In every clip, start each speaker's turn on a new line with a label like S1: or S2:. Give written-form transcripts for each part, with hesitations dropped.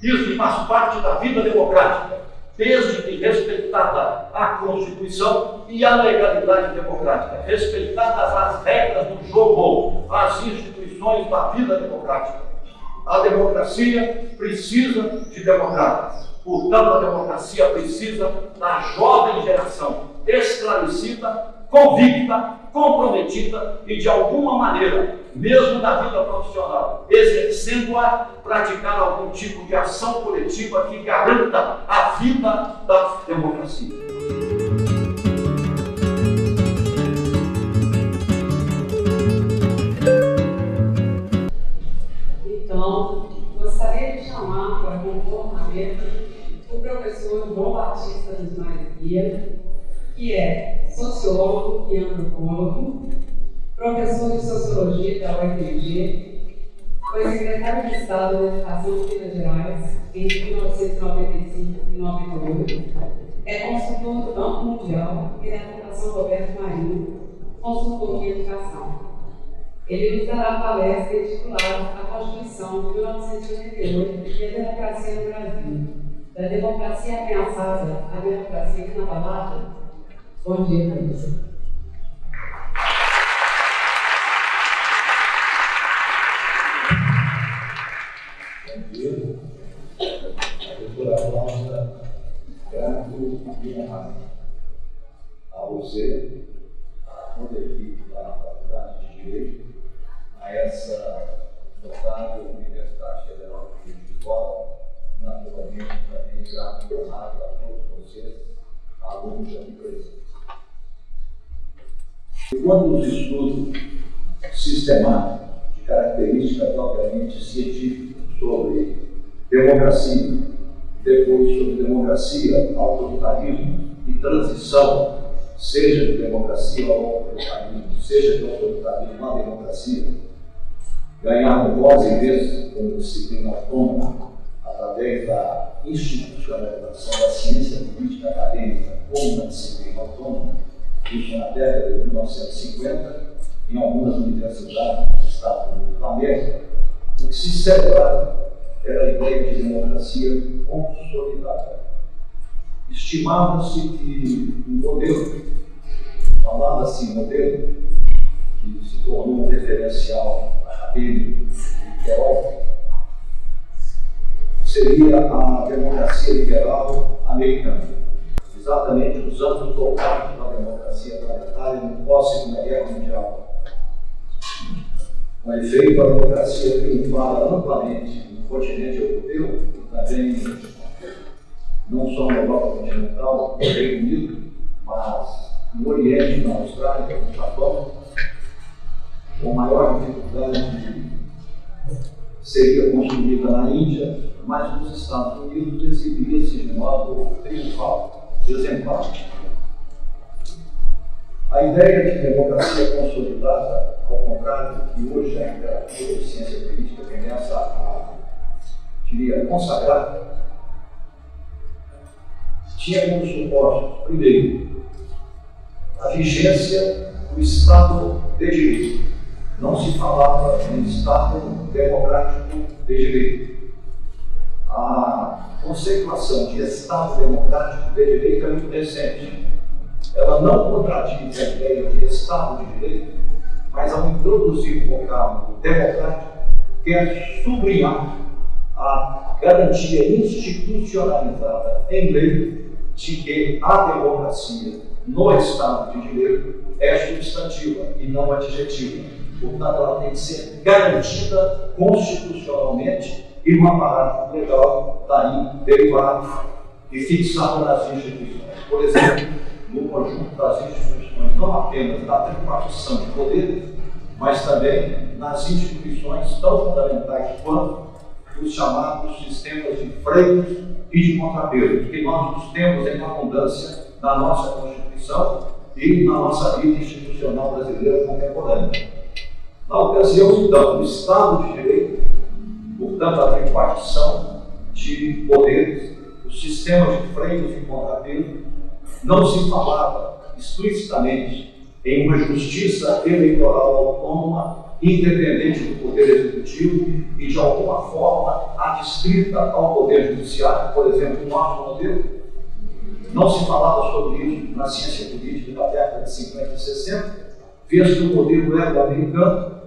S1: Isso faz parte da vida democrática, desde que respeitada a Constituição e a legalidade democrática, respeitadas as regras do jogo, as instituições da vida democrática. A democracia precisa de democratas. Portanto, a democracia precisa da jovem geração esclarecida, convicta, comprometida e, de alguma maneira, mesmo na vida profissional, exercendo-a, praticar algum tipo de ação coletiva que garanta a vida da democracia.
S2: Então, gostaria de chamar para compor a mesa o professor João Batista dos Mares Guia, que é sociólogo e antropólogo, professor de Sociologia da UFMG, foi secretário de Estado da Educação de Minas Gerais entre 1995 e 1998, é consultor do Banco Mundial e da Fundação Roberto Marinho, consultor em educação. Ele nos dará palestra intitulada A Constituição de 1988 e a Democracia no Brasil, da democracia ameaçada à democracia inabalada. Bom dia, professor.
S3: Bom dia. Doutora Cláudia, grato e honrado a você, a toda a equipe da Faculdade de Direito, a essa notável Universidade Federal de Juiz de Fora, e naturalmente também grato e honrado a todos vocês, alunos aqui presentes. Quando os estudos sistemáticos de característica propriamente científica sobre democracia, depois sobre democracia, autoritarismo e transição, seja de democracia ao autoritarismo, seja de autoritarismo à democracia, ganharam voz e vez como disciplina autônoma através da institucionalização da ciência política acadêmica como uma disciplina autônoma, isso na década de 1950, em algumas universidades dos Estados Unidos da América, o que se celebrava era a ideia de democracia consolidada. Estimava-se que o modelo, falava-se modelo, que se tornou um referencial acadêmico e teórico, seria a democracia liberal americana, exatamente os anos voltados da democracia planetária no pós-Segunda Guerra Mundial. Com efeito, a democracia triunfava amplamente no continente europeu e também não só na Europa continental, no Reino Unido, mas no Oriente, na Austrália, no Japão, com maior dificuldade seria construída na Índia, mas nos Estados Unidos exibia-se de modo triunfal, exemplar. A ideia de democracia consolidada, ao contrário do que hoje a literatura de ciência política começa a, diria, consagrar, tinha como suporte, primeiro, a vigência do Estado de Direito. Não se falava em Estado democrático de direito. A conceituação de Estado democrático de direito é muito recente. Ela não contradiz a ideia de Estado de direito, mas ao introduzir o vocábulo democrático, quer sublinhar a garantia institucionalizada em lei de que a democracia no Estado de Direito é substantiva e não adjetiva. Portanto, ela tem que ser garantida constitucionalmente e no aparato legal daí derivado e fixado nas instituições. Por exemplo, no conjunto das instituições, não apenas da tripartição de poderes, mas também nas instituições tão fundamentais quanto os chamados sistemas de freios e de contrapesos, que nós os temos em abundância na nossa Constituição e na nossa vida institucional brasileira contemporânea. Na ocasião, então, do Estado de Direito, portanto, a tripartição de poderes, os sistemas de freios e contrapesos, não se falava explicitamente em uma justiça eleitoral autônoma independente do poder executivo e, de alguma forma, adstrita ao poder judiciário, por exemplo, no nosso modelo. Não se falava sobre isso na ciência política da década de 50 e 60, vez que o modelo é o americano,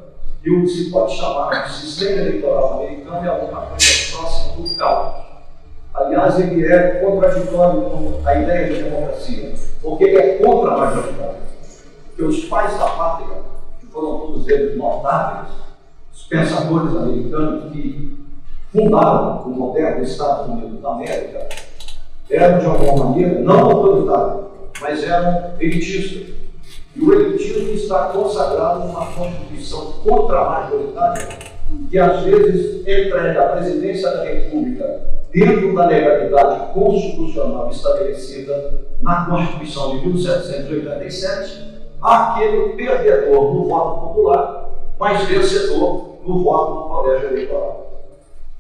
S3: e o que se pode chamar de sistema eleitoral americano é alguma coisa próxima do caos. Aliás, ele é contraditório com a ideia de democracia, porque ele é contra-majoritário. Porque os pais da pátria, que foram todos eles notáveis, os pensadores americanos que fundaram o moderno Estados Unidos da América, eram, de alguma maneira, não autoritários, mas eram elitistas. E o elitismo está consagrado numa Constituição contra-majoritária, que às vezes entrega a presidência da República dentro da legalidade constitucional estabelecida na Constituição de 1787, àquele perdedor no voto popular, mas vencedor no voto do colégio eleitoral.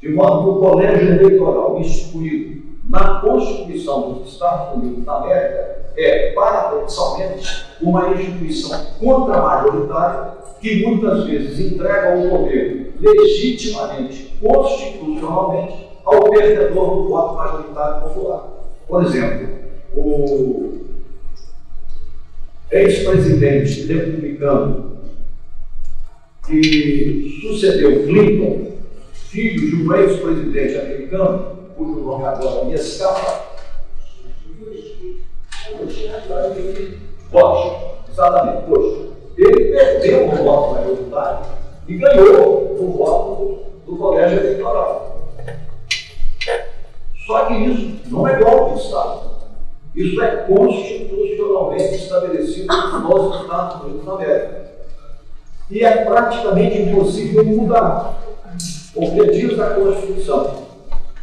S3: De modo que o colégio eleitoral instituído na Constituição dos Estados Unidos da América é, paradoxalmente, uma instituição contra-majoritária que muitas vezes entrega o poder legitimamente, constitucionalmente, ao perdedor do voto majoritário popular. Por exemplo, o ex-presidente republicano que sucedeu Clinton, filho de um ex-presidente americano, cujo nome agora me escapa, Bush, exatamente, Bush. Ele perdeu o voto majoritário e ganhou o voto do colégio eleitoral. Só que isso não é golpe de Estado. Isso é constitucionalmente estabelecido nos Estados Unidos da América. E é praticamente impossível mudar, porque diz a Constituição,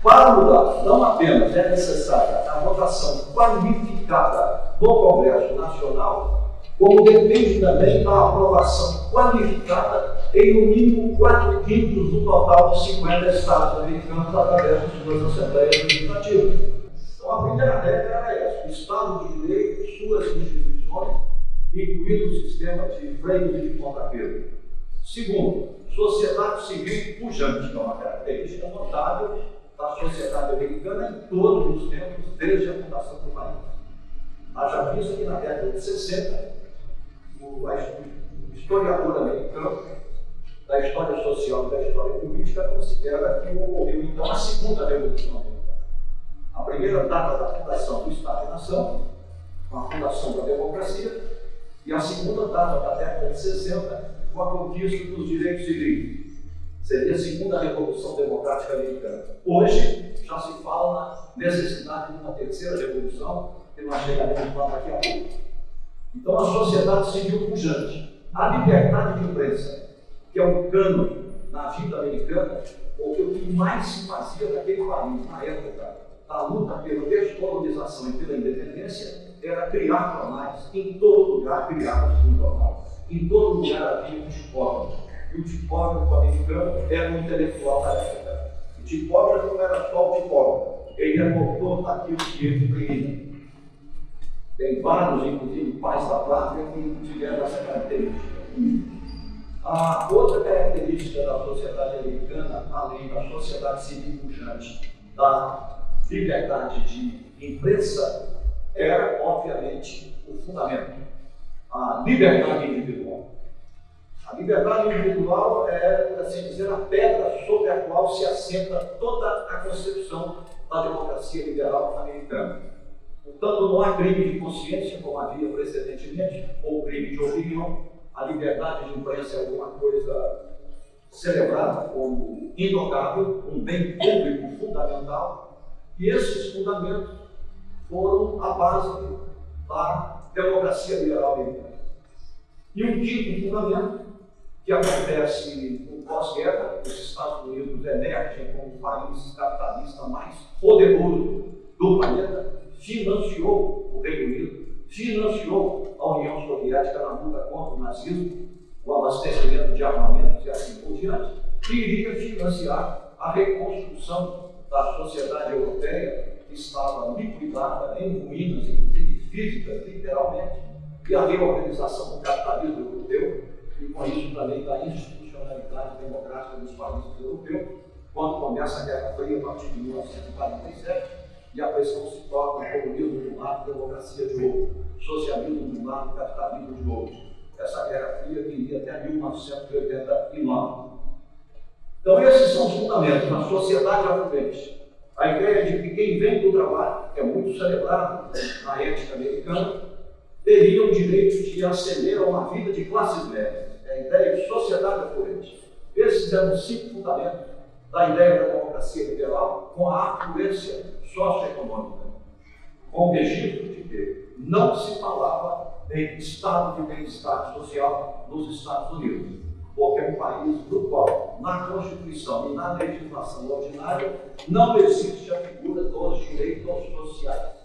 S3: para mudar, não apenas é necessária a votação qualificada no Congresso Nacional, como depende também da aprovação qualificada em no mínimo 4/5 do total de 50 estados americanos através de suas assembleias legislativas. Então, a primeira regra era essa: o Estado de Direito, suas instituições, incluindo o sistema de freios e de contrapeso. Segundo, sociedade civil pujante, que é uma característica notável da sociedade americana em todos os tempos, desde a fundação do país. Haja visto que na década de 60, o historiador americano da história social e da história política considera que ocorreu então a segunda revolução americana. A primeira data da fundação do Estado-nação, com a fundação da democracia, e a segunda data da década de 60, com a conquista dos direitos civis. Seria a segunda revolução democrática americana. Hoje já se fala na necessidade de uma terceira revolução, que nós chegaremos lá daqui a pouco. Então, a sociedade civil pujante, a liberdade de imprensa, que é um cânone na vida americana, porque o que mais se fazia naquele país, na época da luta pela descolonização e pela independência, era criar jornais. Em todo lugar criava-se um jornal. Em todo lugar havia um tipógrafo. E o tipógrafo americano era um intelectual da época. O tipógrafo não era só o tipógrafo, ele é motor daquilo que ele imprime. Tem vários, inclusive, pais da pátria que tiveram essa característica. A outra característica da sociedade americana, além da sociedade civil pujante, da liberdade de imprensa, era, obviamente, o fundamento, a liberdade individual. A liberdade individual é, por assim dizer, a pedra sobre a qual se assenta toda a concepção da democracia liberal americana. Portanto, não há crime de consciência, como havia precedentemente, ou crime de opinião. A liberdade de imprensa é alguma coisa celebrada como intocável, um bem público fundamental, e esses fundamentos foram a base da democracia liberal americana. E um quinto fundamento, que acontece no pós-guerra, os Estados Unidos emergem como o país capitalista mais poderoso do planeta, financiou o Reino Unido, financiou a União Soviética na luta contra o nazismo, o abastecimento de armamentos e assim por diante, e iria financiar a reconstrução da sociedade europeia, que estava liquidada em ruínas, inclusive físicas, literalmente, e a reorganização do capitalismo europeu, e com isso também da instituição institucionalidade democrática dos países europeus, quando começa a Guerra Fria a partir de 1947, e a questão se torna comunismo de um lado, democracia de outro, socialismo de um lado, capitalismo de outro. Essa Guerra Fria viria até 1989. Então, esses são os fundamentos na sociedade afluente. A ideia de que quem vem do trabalho, que é muito celebrado na ética americana, teria o direito de ascender a uma vida de classes médias. É a ideia de sociedade afluente. Esses eram os 5 fundamentos da ideia da democracia liberal, com a afluência socioeconômica, com o registro de que não se falava em estado de bem-estar social nos Estados Unidos, porque é um país no qual, na Constituição e na legislação ordinária, não existe a figura dos direitos sociais.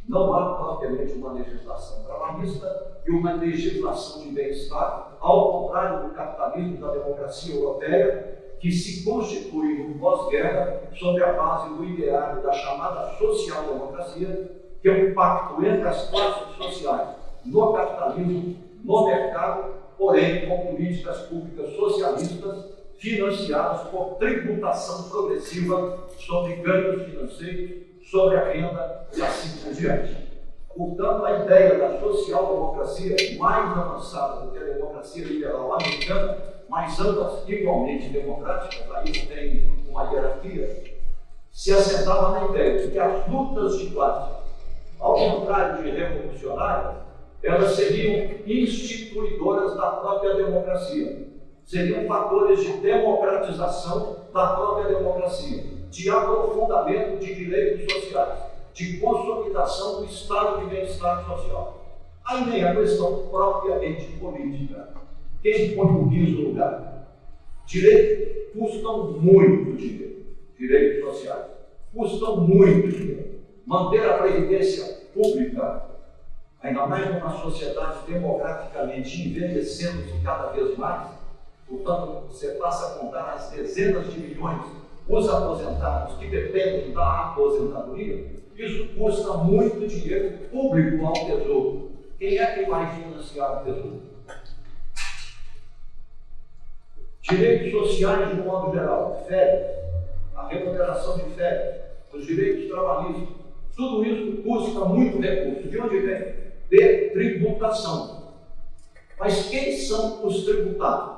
S3: Não há propriamente uma legislação trabalhista e uma legislação de bem-estar, ao contrário do capitalismo e da democracia europeia, que se constitui no pós-guerra sobre a base do ideário da chamada social-democracia, que é um pacto entre as classes sociais no capitalismo, no mercado, porém com políticas públicas socialistas financiadas por tributação progressiva sobre ganhos financeiros, sobre a renda e assim por diante. Portanto, a ideia da social-democracia, mais avançada do que a democracia liberal americana, mas ambas igualmente democráticas, aí tem uma hierarquia, se assentava na ideia de que as lutas de classe, ao contrário de revolucionárias, elas seriam instituidoras da própria democracia, seriam fatores de democratização da própria democracia, de aprofundamento de direitos sociais, de consolidação do estado de bem-estar social. Aí vem a questão propriamente política. Quem põe o riso no lugar? Direitos custam muito dinheiro, direitos sociais custam muito dinheiro. Manter a previdência pública, ainda mais numa sociedade demograficamente envelhecendo-se cada vez mais, portanto, você passa a contar as dezenas de milhões os aposentados que dependem da aposentadoria, isso custa muito dinheiro público ao Tesouro. Quem é que vai financiar o Tesouro? Direitos sociais, de modo geral, férias, a remuneração de férias, os direitos trabalhistas, tudo isso custa muito recurso. De onde vem? De tributação. Mas quem são os tributados?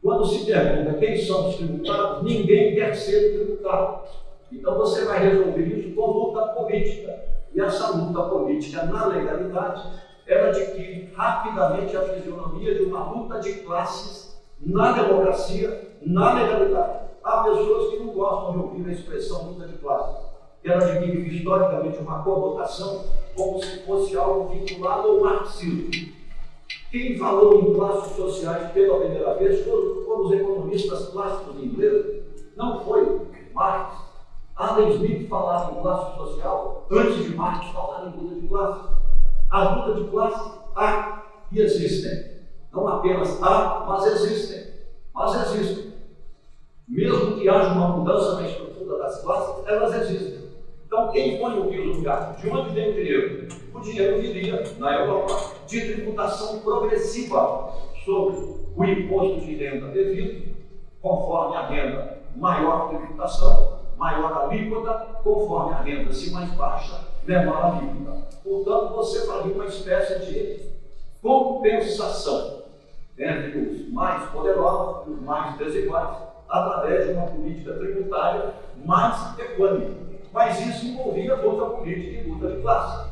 S3: Quando se pergunta quem são os tributados, ninguém quer ser tributado. Então você vai resolver isso com luta política. E essa luta política na legalidade, ela adquire rapidamente a fisionomia de uma luta de classes na democracia, na legalidade. Há pessoas que não gostam de ouvir a expressão luta de classes. Ela adquire historicamente uma conotação como se fosse algo vinculado ao marxismo. Quem falou em classes sociais pela primeira vez foram os economistas clássicos ingleses. Não foi Marx. Adam Smith falava em classe social antes de Marx falar em luta de classe. As lutas de classe há e existem. Não apenas há, mas existem. Mas existem. Mesmo que haja uma mudança na estrutura das classes, elas existem. Então, quem põe o riso no gato? De onde vem o dinheiro? O dinheiro viria, na Europa, de tributação progressiva sobre o imposto de renda devido, conforme a renda, maior tributação, maior alíquota, conforme a renda se mais baixa, menor alíquota. Portanto, você faria uma espécie de compensação entre os mais poderosos e os mais desiguais, através de uma política tributária mais equânime. Mas isso envolvia luta política e luta de classe.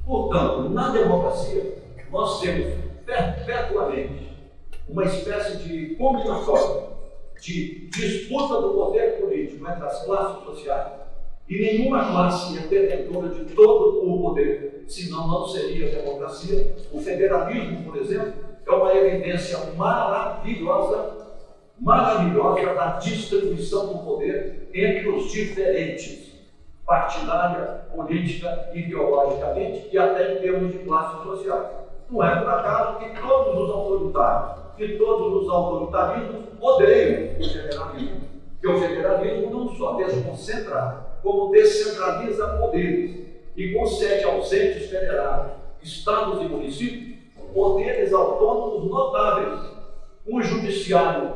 S3: Portanto, na democracia, nós temos perpetuamente uma espécie de combinatória de disputa do poder político entre as classes sociais, e nenhuma classe é detentora de todo o poder, senão não seria democracia. O federalismo, por exemplo, é uma evidência maravilhosa da distribuição do poder entre os diferentes, partidária, política, ideologicamente e até em termos de classes sociais. Não é por acaso que todos os autoritários e todos os autoritarismos odeiam o federalismo, porque o federalismo não só desconcentra, como descentraliza poderes e concede aos entes federados, estados e municípios, poderes autônomos notáveis, um judiciário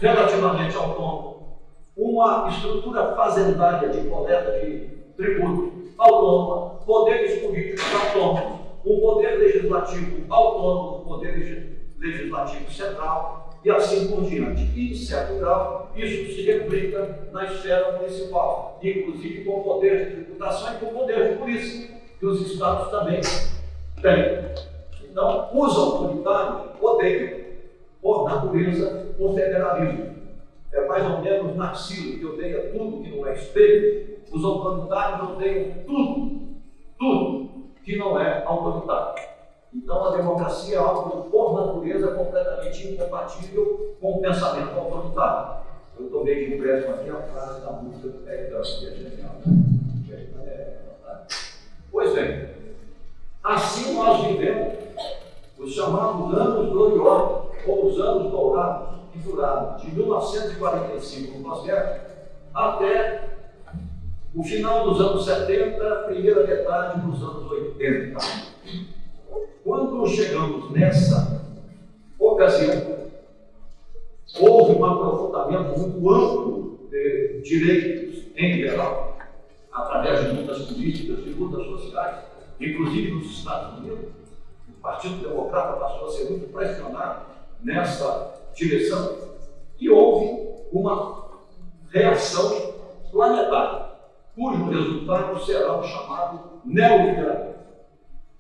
S1: relativamente autônomo, uma estrutura fazendária de coleta de tributo autônoma, poderes políticos autônomos, um poder legislativo autônomo, poder legislativo central e assim por diante. E, em certo grau, isso se replica na esfera municipal, inclusive com o poder de tributação e com o poder de polícia, que os estados também têm. Então, os autoritários odeiam, por natureza, o federalismo. É mais ou menos Narciso, que odeia tudo que não é espelho. Os autoritários odeiam tudo que não é autoritário. Então, a democracia é algo, por natureza, completamente incompatível com o pensamento autoritário. Eu tomei de empréstimo aqui a frase da música do Pérez, que é genial. Pois bem, assim nós vivemos os chamados anos gloriosos, ou os anos dourados, que duraram de 1945, no pós-guerra, até o final dos anos 70, primeira metade dos anos 80. Quando chegamos nessa ocasião, houve um aprofundamento muito amplo de direitos em geral, através de lutas políticas, de lutas sociais, inclusive nos Estados Unidos. O Partido Democrata passou a ser muito pressionado nessa direção e houve uma reação planetária, cujo resultado será o chamado neoliberalismo.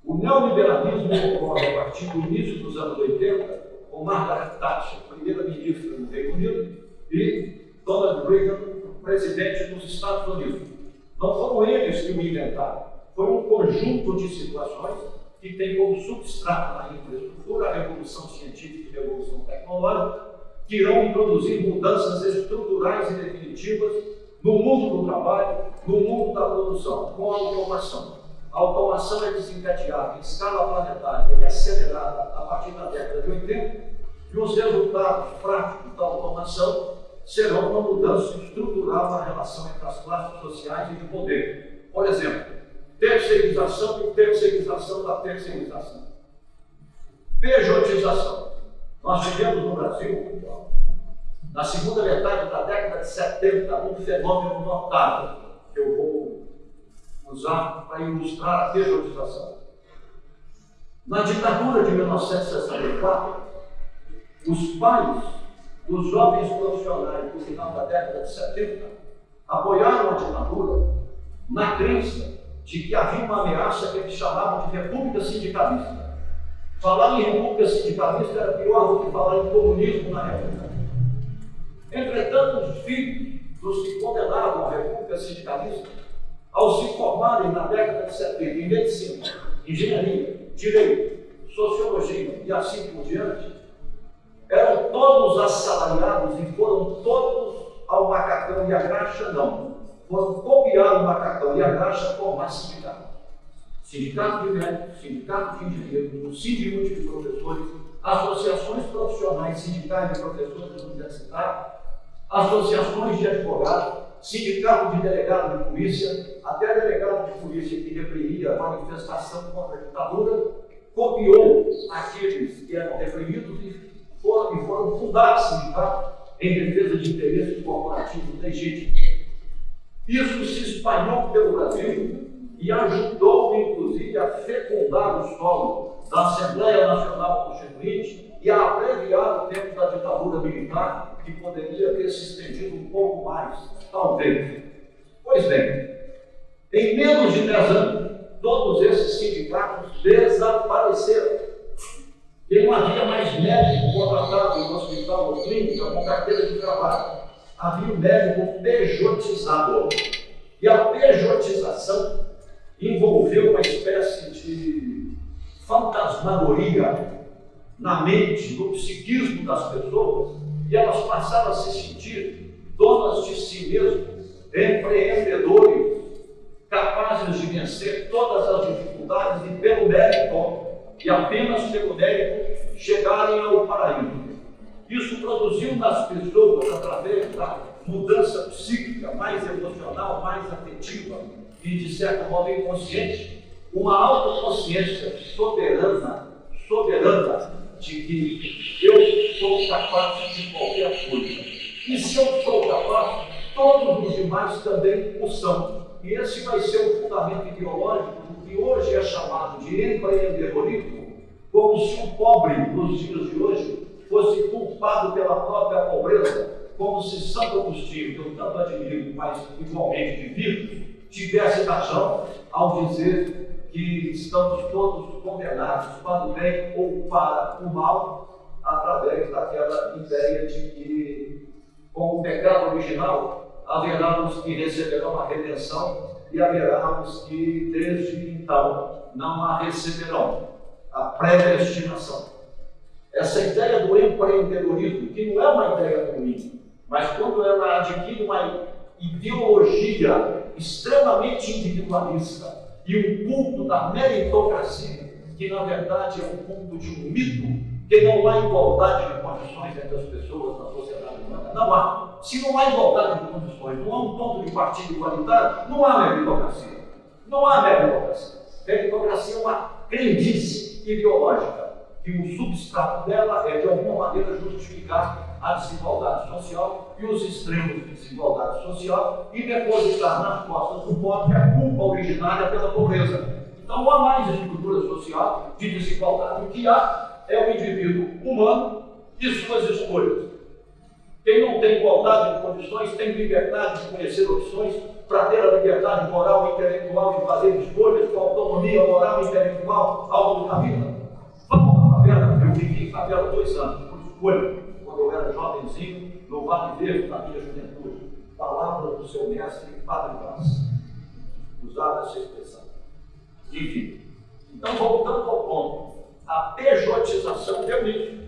S1: O neoliberalismo ocorre a partir do início dos anos 80, com Margaret Thatcher, primeira-ministra do Reino Unido, e Donald Reagan, presidente dos Estados Unidos. Não foram eles que o inventaram, foi um conjunto de situações que tem como substrato na infraestrutura a revolução científica e a revolução tecnológica, que irão introduzir mudanças estruturais e definitivas no mundo do trabalho, no mundo da produção, com a automação. A automação é desencadeada em escala planetária e acelerada a partir da década de 80, e os resultados práticos da automação serão uma mudança estrutural na relação entre as classes sociais e de poder. Por exemplo, terceirização e terceirização da terceirização. Pejotização. Nós vivemos no Brasil, na segunda metade da década de 70, um fenômeno notável, que eu vou usar para ilustrar a pejotização. Na ditadura de 1964, os pais dos jovens profissionais do final da década de 70 apoiaram a ditadura na crença de que havia uma ameaça que eles chamavam de república sindicalista. Falar em república sindicalista era pior do que falar em comunismo na época. Entretanto, os filhos dos que condenavam a república sindicalista, ao se formarem na década de 70 em medicina, engenharia, direito, sociologia e assim por diante, eram todos assalariados e foram todos ao macacão e à graxa, não. Foram copiar o macacão e a graxa formar sindicato. Sindicato de médicos, sindicato de engenheiros, sindicato de professores, associações profissionais sindicais de professores universitários, associações de advogados, sindicato de delegado de polícia, até delegado de polícia que reprimia a manifestação contra a ditadura, copiou aqueles que eram reprimidos e foram fundar sindicatos em defesa de interesses corporativos legítimos. Isso se espalhou pelo Brasil e ajudou, inclusive, a fecundar o solo da Assembleia Nacional Constituinte e a abreviar o tempo da ditadura militar, que poderia ter se estendido um pouco mais, talvez. Pois bem, em menos de 10 anos, todos esses sindicatos desapareceram. E não havia mais médico contratado no hospital ou clínica com carteira de trabalho. Havia um médico pejotizado. E a pejotização envolveu uma espécie de fantasmagoria na mente, no psiquismo das pessoas, e elas passaram a se sentir donas de si mesmas, empreendedores, capazes de vencer todas as dificuldades e pelo mérito, e apenas pelo mérito, chegarem ao paraíso. Isso produziu nas pessoas, através da mudança psíquica, mais emocional, mais afetiva e, de certo modo, inconsciente, uma autoconsciência soberana de que eu sou capaz de qualquer coisa. E se eu sou capaz, todos os demais também o são. E esse vai ser o fundamento ideológico do que hoje é chamado de empreendedorismo, como se o pobre, nos dias de hoje, fosse culpado pela própria pobreza, como se Santo Agostinho, que eu tanto admiro, mas igualmente divido, tivesse razão ao dizer que estamos todos condenados para o bem ou para o mal, através daquela ideia de que, com o pecado original, haverá os que receberão a redenção e haverá os que, desde então, não a receberão, a predestinação. Essa ideia do empreendedorismo, que não é uma ideia ruim, mas quando ela adquire uma ideologia extremamente individualista e um culto da meritocracia, que na verdade é um culto de um mito, que não há igualdade de condições entre as pessoas na sociedade humana, não há. Se não há igualdade de condições, não há um ponto de partida igualitário, não há meritocracia. Não há meritocracia. Meritocracia é uma crendice ideológica, que o substrato dela é de alguma maneira justificar a desigualdade social e os extremos de desigualdade social e depositar nas costas do pobre a culpa originária pela pobreza. Então não há mais estrutura social de desigualdade. O que há é o indivíduo humano e suas escolhas. Quem não tem igualdade de condições tem liberdade de conhecer opções para ter a liberdade moral e intelectual de fazer escolhas com autonomia moral e intelectual ao longo da vida. Vamos à favela. Eu vivi em favela 2 anos, por escolha, quando eu era jovenzinho, no Vale Verde, na minha juventude. Palavra do seu mestre, Padre Vaz. Usava essa expressão. Enfim. Então, voltando ao ponto, a pejotização deu isso.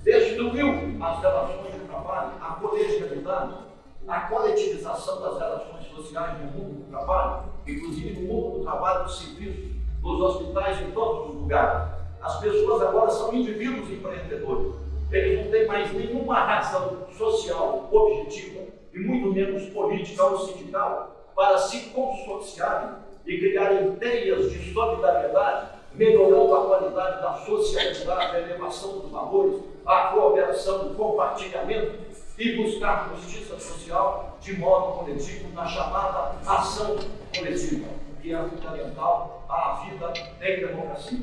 S1: Destruiu as relações de trabalho, a colegialidade, a coletivização das relações sociais no mundo do trabalho, inclusive no mundo do trabalho, dos serviços, nos hospitais, em todos os lugares. As pessoas agora são indivíduos empreendedores. Eles não têm mais nenhuma razão social objetiva, e muito menos política ou sindical, para se consorciarem e criarem teias de solidariedade, melhorando a qualidade da socialidade, a elevação dos valores, a cooperação, o compartilhamento e buscar justiça social de modo coletivo na chamada ação coletiva, que é fundamental à vida em democracia.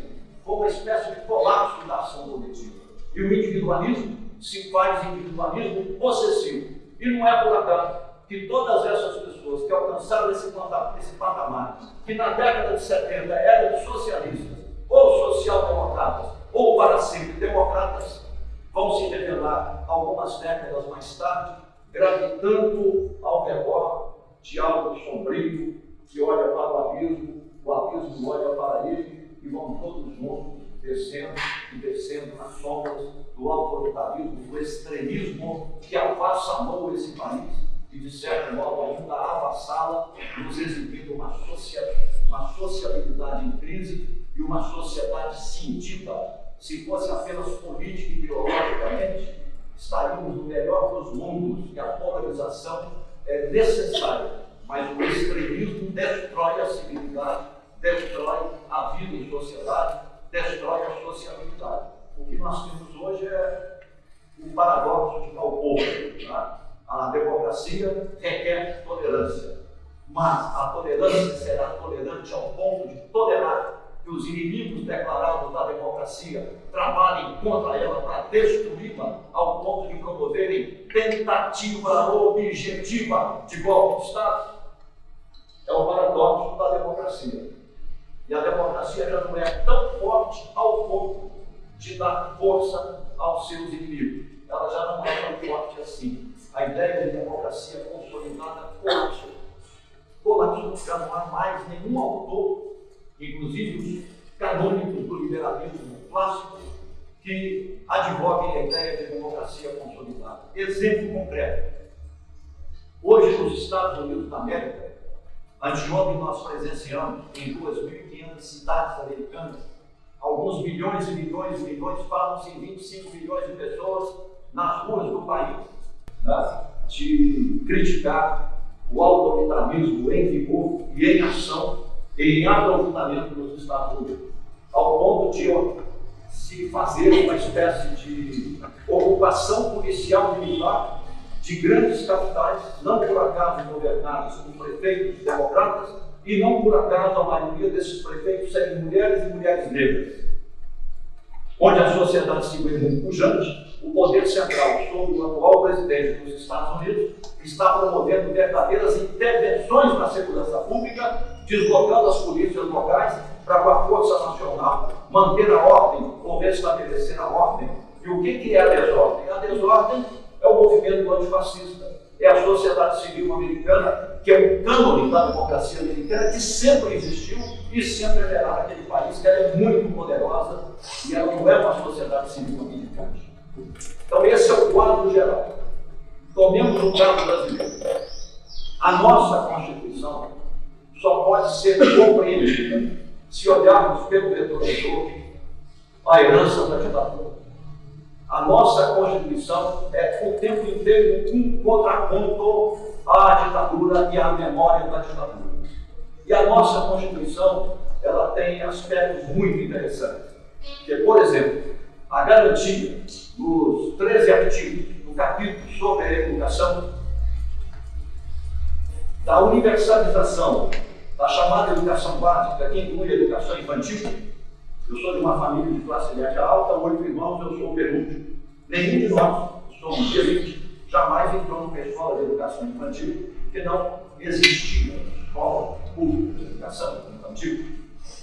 S1: Foi uma espécie de colapso da ação coletiva. E o individualismo se faz individualismo possessivo. E não é por acaso que todas essas pessoas que alcançaram esse patamar, que na década de 70 eram socialistas, ou social-democratas, ou para sempre democratas, vão se revelar algumas décadas mais tarde, gravitando ao redor de algo sombrio, que olha para o abismo olha para ele, e vão todos juntos descendo e descendo nas sombras do autoritarismo, do extremismo que avassalou esse país e, de certo modo, ainda avassala, nos exibindo uma sociabilidade em crise e uma sociedade cindida. Se fosse apenas política e ideologicamente, estaríamos no melhor dos mundos, que a polarização é necessária, mas o extremismo destrói a civilidade, destrói a vida em sociedade, destrói a sociabilidade. O que nós temos hoje é um paradoxo de tal povo. Tá? A democracia requer tolerância, mas a tolerância será tolerante ao ponto de tolerar que os inimigos declarados da democracia trabalhem contra ela para destruí-la, ao ponto de promoverem tentativa objetiva de golpe de Estado. É o paradoxo da democracia. E a democracia já não é tão forte ao ponto de dar força aos seus inimigos. Ela já não é tão forte assim. A ideia de democracia consolidada colapsou. Colapsou, já não há mais nenhum autor, inclusive os canônicos do liberalismo clássico, que advoguem a ideia de democracia consolidada. Exemplo concreto. Hoje, nos Estados Unidos da América, anteontem nós presenciamos em 2.500 cidades americanas, alguns milhões e milhões e milhões, falam-se em 25 milhões de pessoas nas ruas do país, né, de criticar o autoritarismo em vigor e em ação, em aprofundamento nos Estados Unidos, ao ponto de se fazer uma espécie de ocupação policial militar
S3: de grandes capitais, não por acaso governadas por prefeitos democratas, e não por acaso a maioria desses prefeitos serem mulheres e mulheres negras, onde a sociedade civil é muito pujante, o poder central, sob o atual presidente dos Estados Unidos, está promovendo verdadeiras intervenções na segurança pública, deslocando as polícias locais para, com a Força Nacional, manter a ordem ou restabelecer a ordem. E o que é a desordem? A desordem é o movimento antifascista, é a sociedade civil americana, que é o cânone da democracia americana, que sempre existiu e sempre haverá naquele país, que ela é muito poderosa e ela não é uma sociedade civil americana. Então esse é o quadro geral. Tomemos o caso brasileiro. A nossa Constituição só pode ser compreendida se olharmos pelo retrovisor a herança da ditadura. A nossa Constituição é o tempo inteiro um contraponto à ditadura e à memória da ditadura. E a nossa Constituição, ela tem aspectos muito interessantes. Que, por exemplo, a garantia dos 13 artigos do capítulo sobre a educação, da universalização da chamada educação básica, que inclui a educação infantil. Eu sou de uma família de classe média alta, 8 irmãos, eu sou o penúltimo. Nenhum de nós, somos de elite, jamais entrou numa escola de educação infantil, porque não existia escola pública de educação infantil.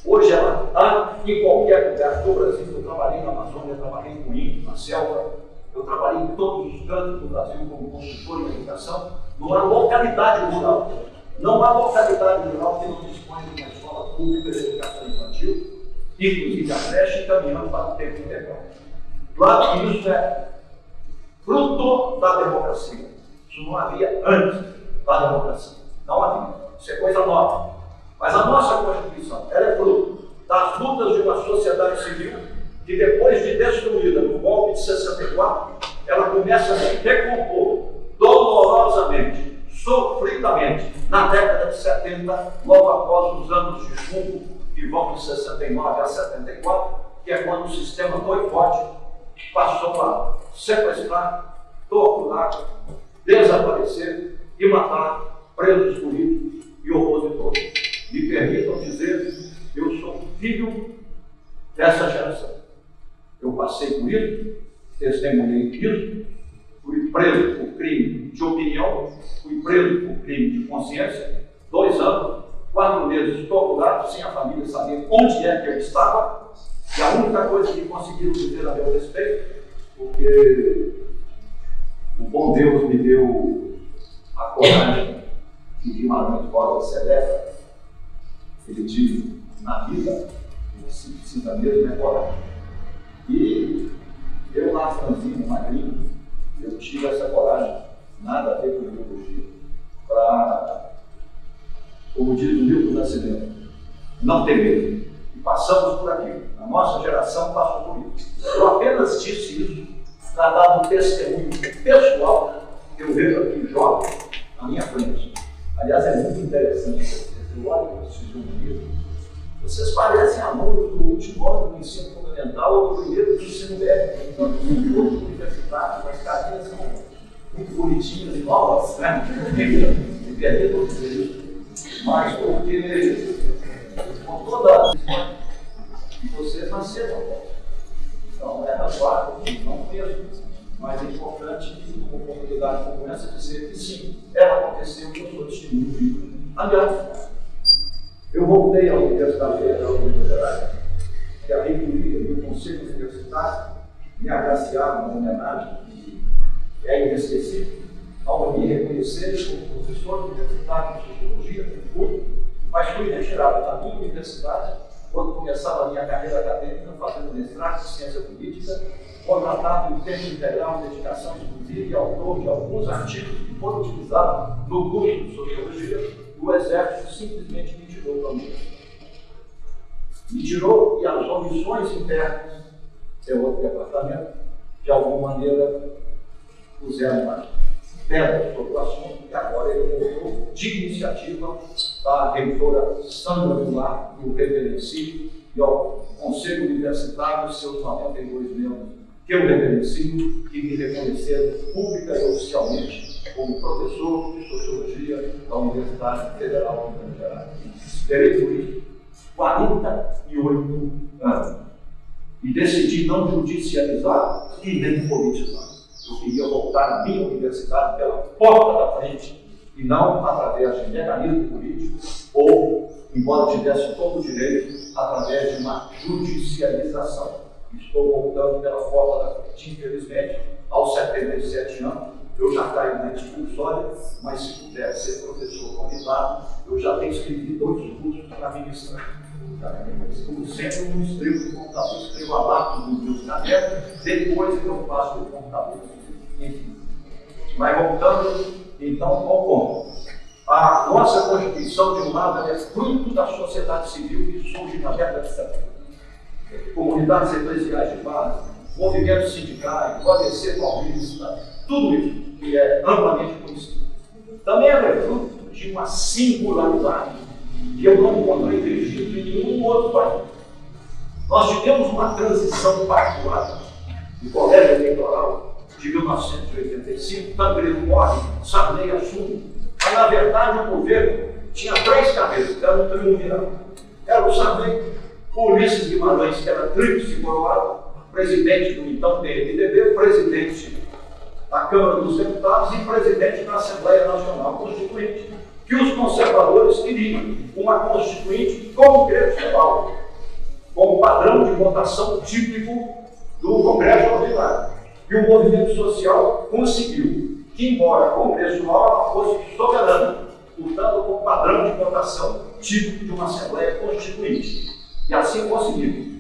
S3: Hoje ela está em qualquer lugar do Brasil. Eu trabalhei na Amazônia, eu trabalhei em Coimbra, na selva, eu trabalhei em todos os cantos do Brasil como consultor em educação. Não há localidade rural. Não há localidade rural que não dispõe de uma escola pública de educação infantil, inclusive a creche, caminhando para o tempo integral. Claro que isso é fruto da democracia. Isso não havia antes da democracia. Não havia. Isso é coisa nova. Mas a nossa Constituição, ela é fruto das lutas de uma sociedade civil que, depois de destruída no golpe de 64, ela começa a se recompor dolorosamente, sofridamente, na década de 70, logo após os anos de chumbo, que vão de 69 a 74, que é quando o sistema foi forte, passou a sequestrar, torturar, desaparecer e matar presos políticos e opositores. Me permitam dizer, eu sou filho dessa geração. Eu passei por isso, testemunhei isso, fui preso por crime de opinião, fui preso por crime de consciência, 2 anos, 4 meses torturado, sem a família saber onde é que eu estava, e a única coisa que conseguiram dizer a meu respeito, porque o bom Deus me deu a coragem que Guimarães Rosa celebra, ele diz na vida, ele precisa mesmo é coragem. E eu lá, franzino, magrinho, eu tive essa coragem, nada a ver com ideologia, para, como diz o Milton Nascimento, não ter medo. E passamos por aquilo. A nossa geração passou por isso. Eu apenas disse isso para dar um testemunho pessoal que eu vejo aqui jovem na minha frente. Aliás, é muito interessante vocês. Eu olho para esses jornalistas. Vocês parecem alunos do último ano do ensino fundamental ou do primeiro do ensino médio. Então, os universitários, as cadeiras são muito bonitinhas e novas, né? Me permitam dizer isso. Mas porque, com toda a que vocês nasceram. Então, é razoável, não mesmo. Mas é importante que, numa oportunidade como essa, dizer que sim, ela aconteceu e eu sou testemunho vivo. Aliás, eu voltei à Universidade Federal de Minas Gerais, que a reitoria e o Conselho Universitário me agraciaram uma homenagem que é inesquecível, ao me reconhecerem como professor universitário de Sociologia, que fui, mas fui retirado da minha universidade quando começava a minha carreira acadêmica, fazendo mestrado em Ciência Política, contratado em tempo integral em dedicação exclusiva e autor de alguns artigos que foram utilizados no curso de Sociologia. O Exército simplesmente me tirou da universidade. Me tirou e as omissões internas, é outro departamento, de alguma maneira puseram uma pedra sobre o assunto e agora ele voltou de iniciativa da reitora Sandra Goulart e o reverencio e ao Conselho Universitário e seus 92 membros que eu reverencio, que me reconheceram pública e oficialmente como professor de Sociologia da Universidade Federal de Minas Gerais. Esperei por isso 48 anos. E decidi não judicializar e nem politizar. Eu queria voltar à minha universidade pela porta da frente e não através de mecanismo político ou, embora tivesse todo o direito, através de uma judicialização. Estou voltando pela porta da frente. Infelizmente, aos 77 anos, eu já caio na expulsória, mas se puder ser professor convidado, eu já tenho escrito 2 cursos para ministrar. Como sempre, eu não escrevo no computador, escrevo a lápis dos meus cadernos, depois que eu faço o computador. Enfim. Mas voltando, então, ao ponto. A nossa Constituição, de um lado, é fruto da sociedade civil que surge na década de 70. Comunidades eclesiais de base, movimentos sindicais, OABC paulista, tudo isso que é amplamente conhecido. Também é fruto de uma singularidade que eu não encontrei registro em nenhum outro país. Nós tivemos uma transição particular do colégio eleitoral de 1985, Tancredo morre, Sarney assume. Mas, na verdade, o governo tinha 3 cabeças, era um triunvirato. Era o Sarney, o Ulisses Guimarães, que era tríplice coroado, presidente do então PMDB, presidente da Câmara dos Deputados e presidente da Assembleia Nacional Constituinte, que os conservadores queriam uma Constituinte congressual, como padrão de votação típico do Congresso Ordinário. E o movimento social conseguiu que, embora congressual, ela fosse soberana, portanto, como padrão de votação típico de uma Assembleia Constituinte. E assim conseguimos.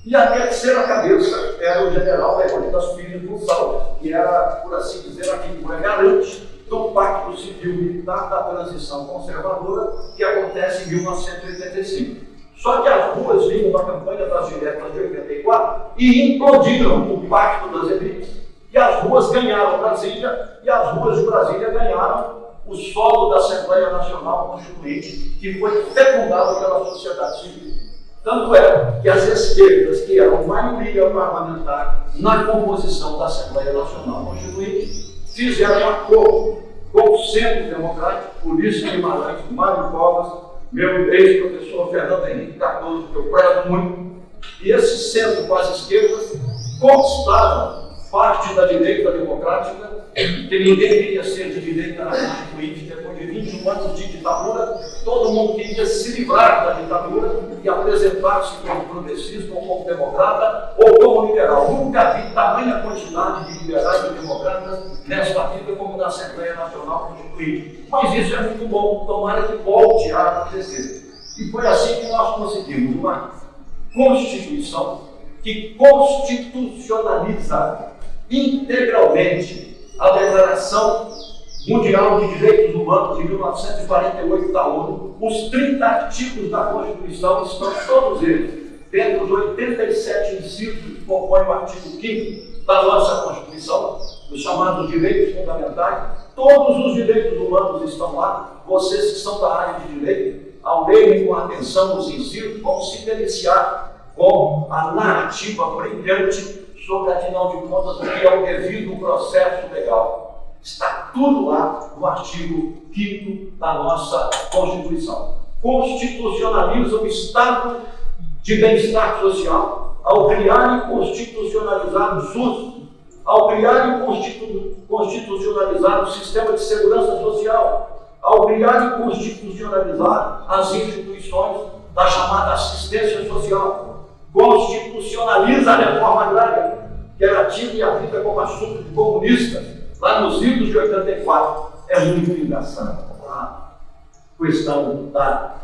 S3: E a terceira cabeça era o general Leônidas Pires Gonçalves, que era, por assim dizer, a figura garante do Pacto Civil Militar da transição conservadora que acontece em 1985. Só que as ruas vinham da campanha das diretas de 84 e implodiram o Pacto das Elites. E as ruas ganharam Brasília, e as ruas de Brasília ganharam o solo da Assembleia Nacional Constituinte, que foi fecundado pela sociedade civil. Tanto é que as esquerdas, que eram maioria parlamentar na composição da Assembleia Nacional Constituinte, fizeram um acordo com o Centro Democrático, Ulisses Guimarães, Mário Covas, meu ex-professor Fernando Henrique Cardoso, que eu prezo muito, e esse centro com as esquerdas conquistaram parte da direita democrática, que ninguém queria ser de direita na Constituinte. Depois de 21 anos de ditadura, todo mundo queria se livrar da ditadura e apresentar-se como progressista, ou como democrata, ou como liberal. Nunca vi tamanha quantidade de liberais e democratas nesta vida como na Assembleia Nacional Constituinte. Mas isso é muito bom, tomara que volte a acontecer. E foi assim que nós conseguimos uma Constituição que constitucionaliza integralmente a Declaração Mundial de Direitos Humanos de 1948 da ONU. Os 30 artigos da Constituição estão todos eles dentro dos 87 incisos que compõem o artigo 5º da nossa Constituição, os chamados direitos fundamentais. Todos os direitos humanos estão lá. Vocês que são da área de direito, ao lerem com atenção os incisos, vão se deliciar com a narrativa brilhante sobre, afinal de contas, o que é o devido processo legal. Está tudo lá no artigo 5º da nossa Constituição. Constitucionaliza o Estado de bem-estar social, ao criar e constitucionalizar o SUS, ao criar e constitucionalizar o sistema de segurança social, ao criar e constitucionalizar as instituições da chamada assistência social, constitucionaliza a reforma agrária, que era tida e havida como assunto de comunistas, lá nos idos de 84. É muito engraçado a questão da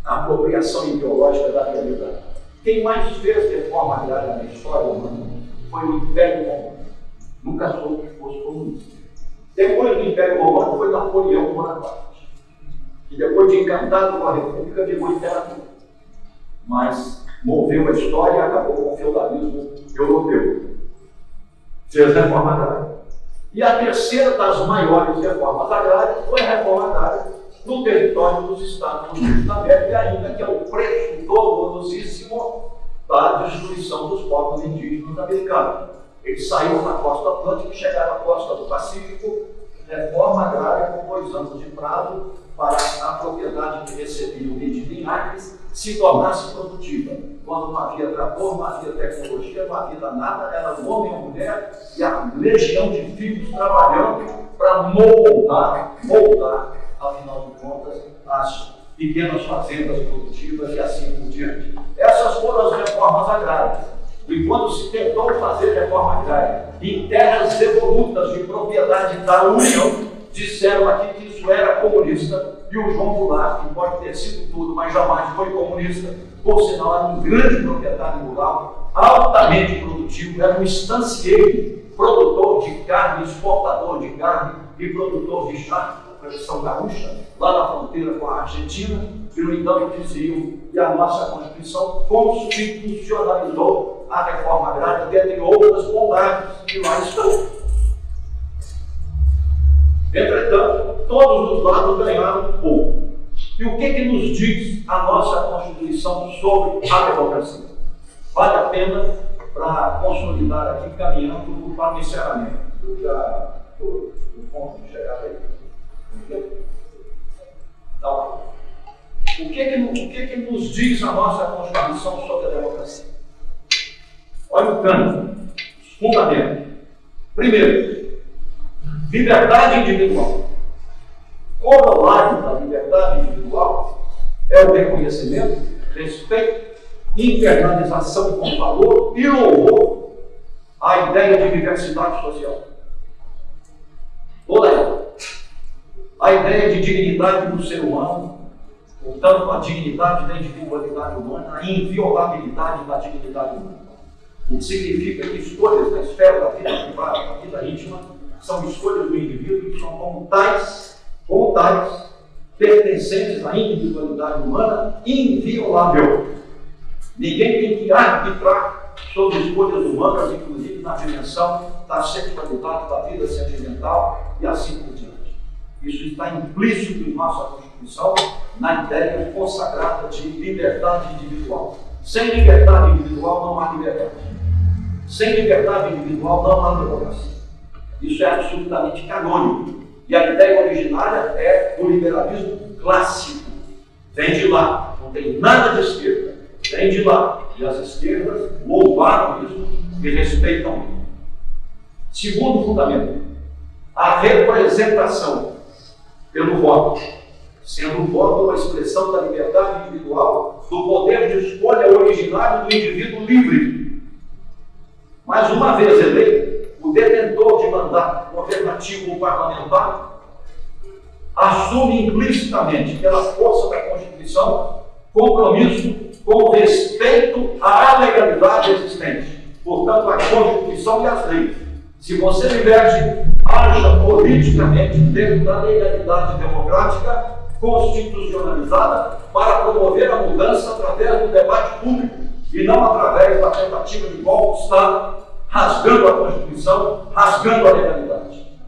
S3: apropriação ideológica da realidade. Quem mais fez reforma agrária na história humana foi o Império Romano. Nunca soube que fosse comunista. Depois do Império Romano foi Napoleão Bonaparte, que depois de encantado com a República virou imperador. Mas moveu a história e acabou com o feudalismo europeu. Fez reforma agrária. E a terceira das maiores reformas agrárias foi a reforma agrária no território dos Estados Unidos da América, e ainda que é o preço dolorosíssimo da destruição dos povos indígenas americanos. Eles saíram da costa atlântica e chegaram à costa do Pacífico
S1: reforma agrária com 2 anos de prazo para a propriedade que recebia o medida em acres se tornasse produtiva. Quando não havia trator, não havia tecnologia, não havia nada, era o homem e a mulher e a legião de filhos trabalhando para moldar, afinal de contas, as pequenas fazendas produtivas e assim por diante. Essas foram as reformas agrárias. E quando se tentou fazer reforma agrária em terras devolutas de propriedade da União, disseram aqui que isso era comunista, e o João Goulart, que pode ter sido tudo, mas jamais foi comunista, por sinal era um grande proprietário rural, altamente produtivo, era um estancieiro, produtor de carne, exportador de carne e produtor de chá, tradição gaúcha, lá na fronteira com a Argentina, que no entanto diziam que a nossa Constituição constitucionalizou a reforma agrária, dentre outras bondades, que lá estão. Entretanto, todos os lados ganharam um pouco. E o que nos diz a nossa Constituição sobre a democracia? Vale a pena para consolidar aqui, caminhando para o encerramento. Eu já estou no ponto de chegar aí. Então, o que nos diz a nossa Constituição sobre a democracia? Olha o cano, os fundamentos. Primeiro, liberdade individual. Corolário da liberdade individual é o reconhecimento, respeito, internalização com valor e louvor à ideia de diversidade social. Toda ela. A ideia de dignidade do ser humano, portanto, a dignidade da individualidade humana, a inviolabilidade da dignidade humana. O que significa que escolhas na esfera da vida privada, da vida íntima, são escolhas do indivíduo que são como tais, pertencentes à individualidade humana inviolável. Ninguém tem que arbitrar sobre escolhas humanas, inclusive na dimensão da sexualidade, da vida sentimental e assim por diante. Isso está implícito em nossa Constituição, na ideia consagrada de liberdade individual. Sem liberdade individual não há liberdade. Sem liberdade individual não há democracia. Isso é absolutamente canônico. E a ideia originária é o liberalismo clássico. Vem de lá, não tem nada de esquerda. Vem de lá. E as esquerdas louvaram isso e respeitam isso. Segundo fundamento, a representação pelo voto, sendo o voto uma expressão da liberdade individual, do poder de escolha originário do indivíduo livre. Mais uma vez eleito, o detentor de mandato governativo ou parlamentar assume implicitamente, pela força da Constituição, compromisso com respeito à legalidade existente. Portanto, a Constituição e as leis. Se você diverte, haja politicamente dentro da legalidade democrática constitucionalizada para promover a mudança através do debate público e não através da tentativa de golpe de Estado, rasgando a Constituição, rasgando a legalidade.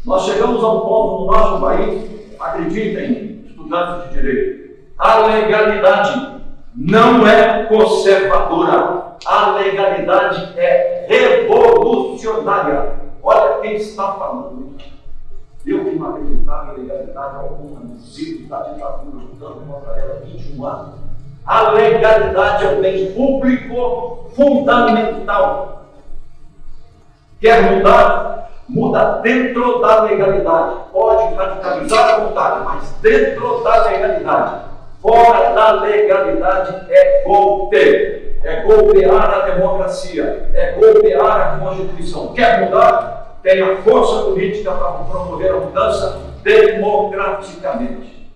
S1: Nós chegamos a um ponto no nosso país, acreditem, estudantes de direito, a legalidade não é conservadora, a legalidade é revolucionária. Olha quem está falando isso. Eu que não acreditava em legalidade alguma nos ciclos da ditadura, lutando contra ela há 21 anos. A legalidade é um bem público fundamental. Quer mudar? Muda dentro da legalidade. Pode radicalizar à vontade, mas dentro da legalidade. Fora da legalidade é golpe. É golpear a democracia, é golpear a Constituição. Quer mudar? Tem a força política para promover a mudança democraticamente.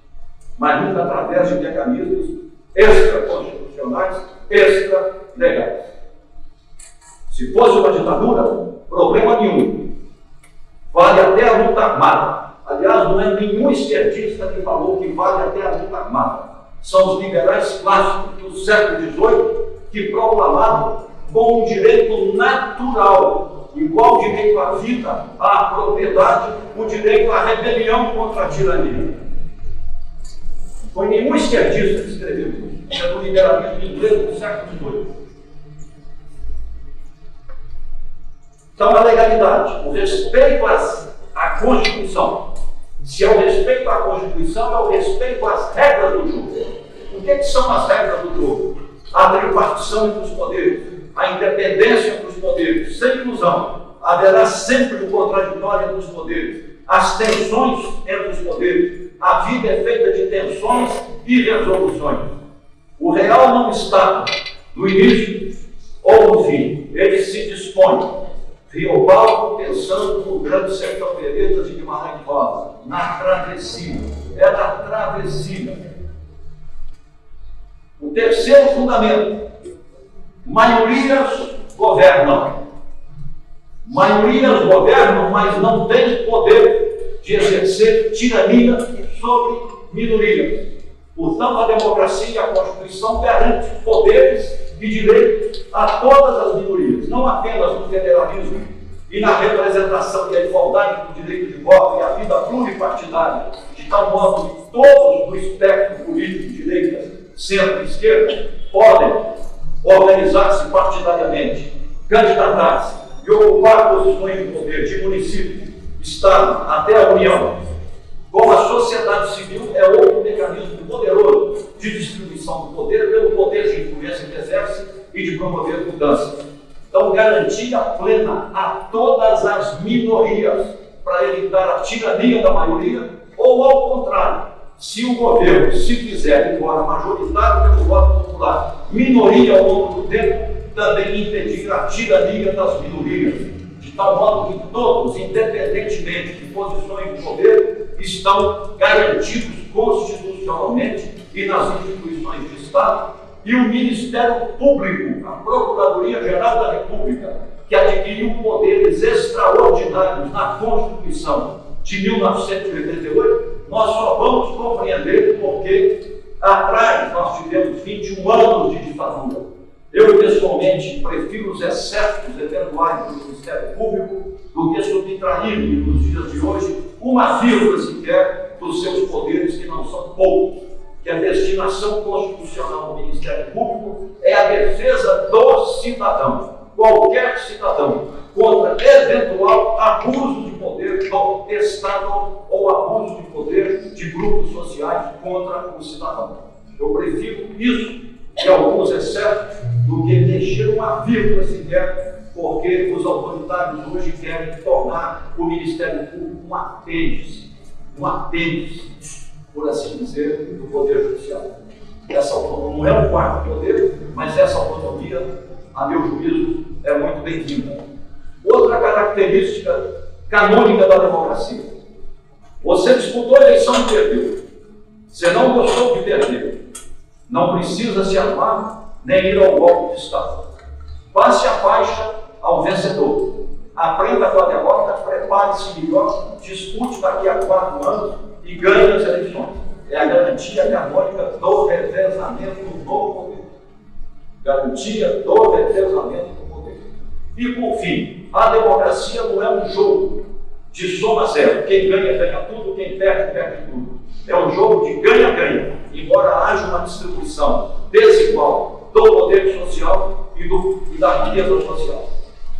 S1: Mas nunca através de mecanismos extraconstitucionais, extra-legais. Se fosse uma ditadura, problema nenhum. Vale até a luta armada. Aliás, não é nenhum esquerdista que falou que vale até a luta armada. São os liberais clássicos do século XVIII que proclamavam como um direito natural, igual o direito à vida, à propriedade, o direito à rebelião contra a tirania. Não foi nenhum esquerdista que escreveu isso. É do liberalismo inglês do século XVIII. Então, a legalidade, o respeito à à Constituição. Se é o respeito à Constituição, é o respeito às regras do jogo. O que são as regras do jogo? A tripartição entre os poderes, a independência entre os poderes, sem ilusão. Haverá sempre o contraditório entre os poderes, as tensões entre os poderes. A vida é feita de tensões e resoluções. O real não está no início ou no fim. Ele se dispõe. Riobaldo pensando no grande sertão Veredas de Guimarães Rosa, na travessia. É na travessia. O terceiro fundamento: maiorias governam. Maiorias governam, mas não têm poder de exercer tirania sobre minorias. Portanto, a democracia e a Constituição garantem poderes e direitos a todas as minorias, não apenas no federalismo e na representação e a igualdade do direito de voto e a vida pluripartidária, de tal modo que todos do espectro político, direita, centro e esquerda, podem organizar-se partidariamente, candidatar-se e ocupar posições de poder de município, estado, até a União. Como a sociedade civil é outro mecanismo poderoso de distribuição do poder pelo poder de influência que exerce e de promover mudança. Então, garantia plena a todas as minorias para evitar a tirania da maioria, ou ao contrário, se o governo se fizer, embora majoritário pelo voto popular, minoria ao longo do tempo, também impedir a tirania das minorias, de tal modo que todos, independentemente de posições de poder, estão garantidos constitucionalmente e nas instituições de Estado, e o Ministério Público, a Procuradoria-Geral da República, que adquiriu poderes extraordinários na Constituição de 1988, nós só vamos compreender porque atrás nós tivemos 21 anos de ditadura. Eu, pessoalmente, prefiro os excessos eventuais do Ministério Público do que subtrair-lhe, nos dias de hoje, uma vírgula sequer dos seus poderes, que não são poucos. Que a destinação constitucional do Ministério Público é a defesa do cidadão, qualquer cidadão, contra eventual abuso de poder do Estado ou abuso de poder de grupos sociais contra o cidadão. Eu prefiro isso e alguns excessos do que mexer uma vírgula sequer, porque os autoritários hoje querem tornar o Ministério Público um apêndice, por assim dizer, do Poder Judiciário. Essa autonomia não é um quarto poder, mas essa autonomia, a meu juízo, é muito bem-vinda. Outra característica canônica da democracia: você disputou a eleição e perdeu. Você não gostou de perder. Não precisa se armar nem ir ao golpe de Estado. Passe a faixa ao vencedor. Aprenda com a derrota, prepare-se melhor, dispute daqui a 4 anos e ganhe as eleições. É a garantia canônica do revezamento do poder. Garantia do revezamento do poder. E, por fim, a democracia não é um jogo de soma zero. Quem ganha, ganha tudo, quem perde, perde tudo. É um jogo de ganha-ganha, embora haja uma distribuição desigual do poder social e da riqueza social.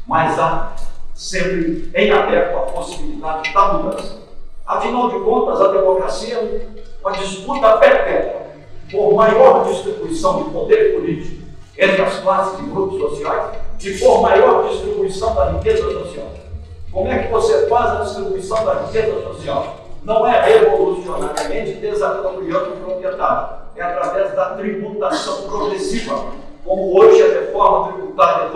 S1: Mas há sempre em aberto a possibilidade da mudança. Afinal de contas, a democracia é uma disputa perpétua por maior distribuição de poder político entre as classes e grupos sociais e por maior distribuição da riqueza social. Como é que você faz a distribuição da riqueza social? Não é revolucionariamente desapropriando o proprietário, é através da tributação progressiva, como hoje a reforma tributária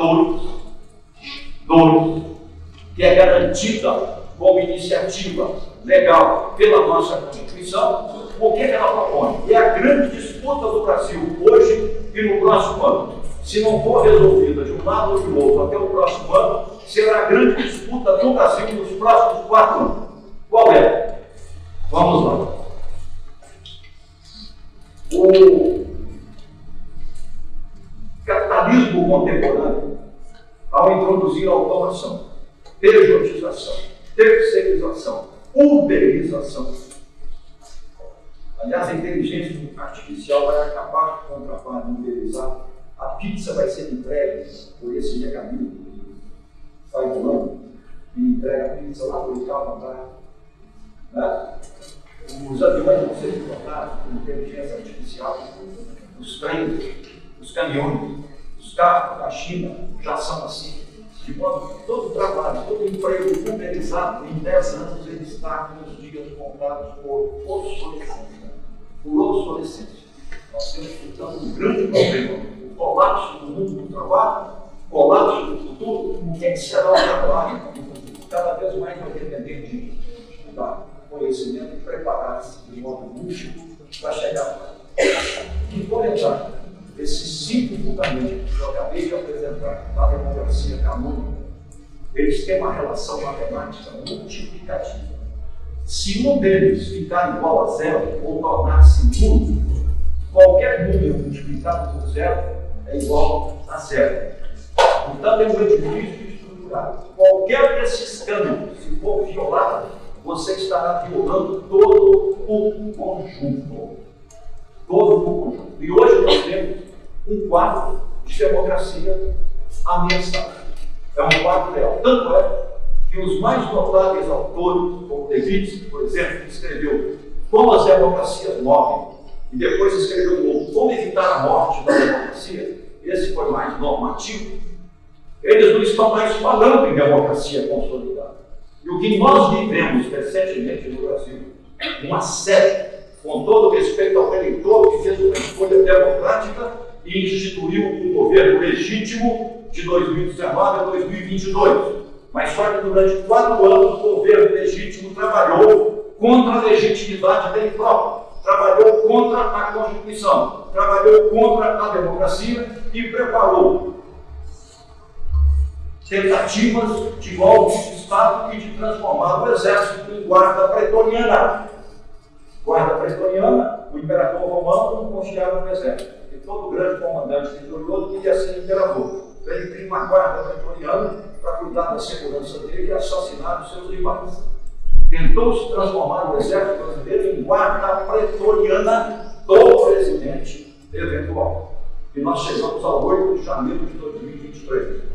S1: que é garantida como iniciativa legal pela nossa Constituição. O que ela propõe? É a grande disputa do Brasil hoje e no próximo ano. Se não for resolvida de um lado ou de outro até o próximo ano, será a grande disputa do Brasil nos próximos 4 anos. Qual é? Vamos lá. O capitalismo contemporâneo, ao introduzir a automação, pejotização, terceirização, uberização. Aliás, a inteligência artificial vai acabar com o trabalho de uberizar. A pizza vai ser entregue por esse mecanismo que sai voando e entrega a pizza lá do carro atrás
S3: Né? Os aviões vão ser pilotados por inteligência artificial, os trens, os caminhões, os carros da China já são assim. De modo que todo trabalho, todo emprego pulverizado, em 10 anos, ele está nos dias comprados por obsolescência. Nós temos, portanto, um grande problema: o colapso do mundo do trabalho, o colapso do futuro. O que será o trabalho? Cada vez mais vai depender de estudar conhecimento e preparar-se de modo múltiplo para chegar lá. E comentar esses 5 fundamentos que eu acabei de apresentar da democracia canônica, eles têm uma relação matemática multiplicativa. Se um deles ficar igual a 0 ou tornar-se nulo, qualquer número multiplicado por 0 é igual a 0. Portanto, é um edifício estruturado. Qualquer desses canos, se for violado, você estará violando todo o conjunto. Todo o conjunto. E hoje nós temos um quadro de democracia ameaçado. É um quadro real. Tanto é que os mais notáveis autores, como Levinsky, por exemplo, que escreveu Como as Democracias Morrem, e depois escreveu um outro, Como Evitar a Morte da Democracia, esse foi mais normativo, eles não estão mais falando em democracia consolidada. E o que nós vivemos recentemente no Brasil, uma série, com todo respeito ao eleitor que fez uma escolha democrática e instituiu um governo legítimo de 2019 a 2022. Mas só que durante 4 anos o governo legítimo trabalhou contra a legitimidade dele próprio, trabalhou contra a Constituição, trabalhou contra a democracia e preparou tentativas de golpe de Estado e de transformar o exército em guarda pretoriana. Guarda pretoriana, o imperador romano não confiava no exército, porque todo grande comandante vitorioso queria ser imperador. Então ele cria uma guarda pretoriana para cuidar da segurança dele e assassinar os seus rivais. Tentou-se transformar o exército brasileiro em guarda pretoriana do presidente eventual. E nós chegamos ao 8 de janeiro de 2023.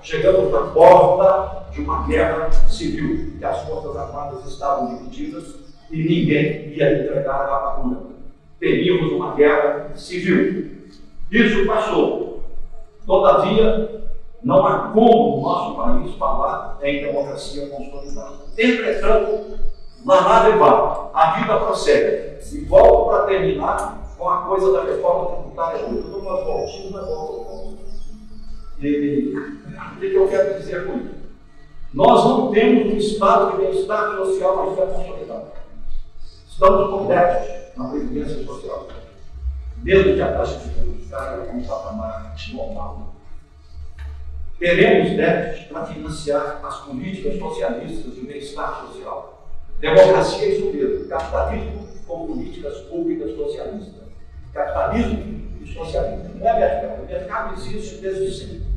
S3: Chegamos na porta de uma guerra civil, que as forças armadas estavam divididas e ninguém ia entregar a rapadura. Teríamos uma guerra civil. Isso passou. Todavia, não há como no nosso país falar em democracia consolidada. Entretanto, na nave vai, a vida prossegue. E volto para terminar com a coisa da reforma tributária. Eu dou umas voltinhas, uma volta. E o que eu quero dizer com isso? Nós não temos um estado de bem-estar social ainda consolidado. Estamos com déficit na previdência social, mesmo que a taxa de juros caia em um patamar normal. Teremos déficit para financiar as políticas socialistas de bem-estar social. Democracia é isso mesmo, capitalismo com políticas públicas socialistas. Capitalismo e socialismo. Não é mercado. O mercado existe desde sempre.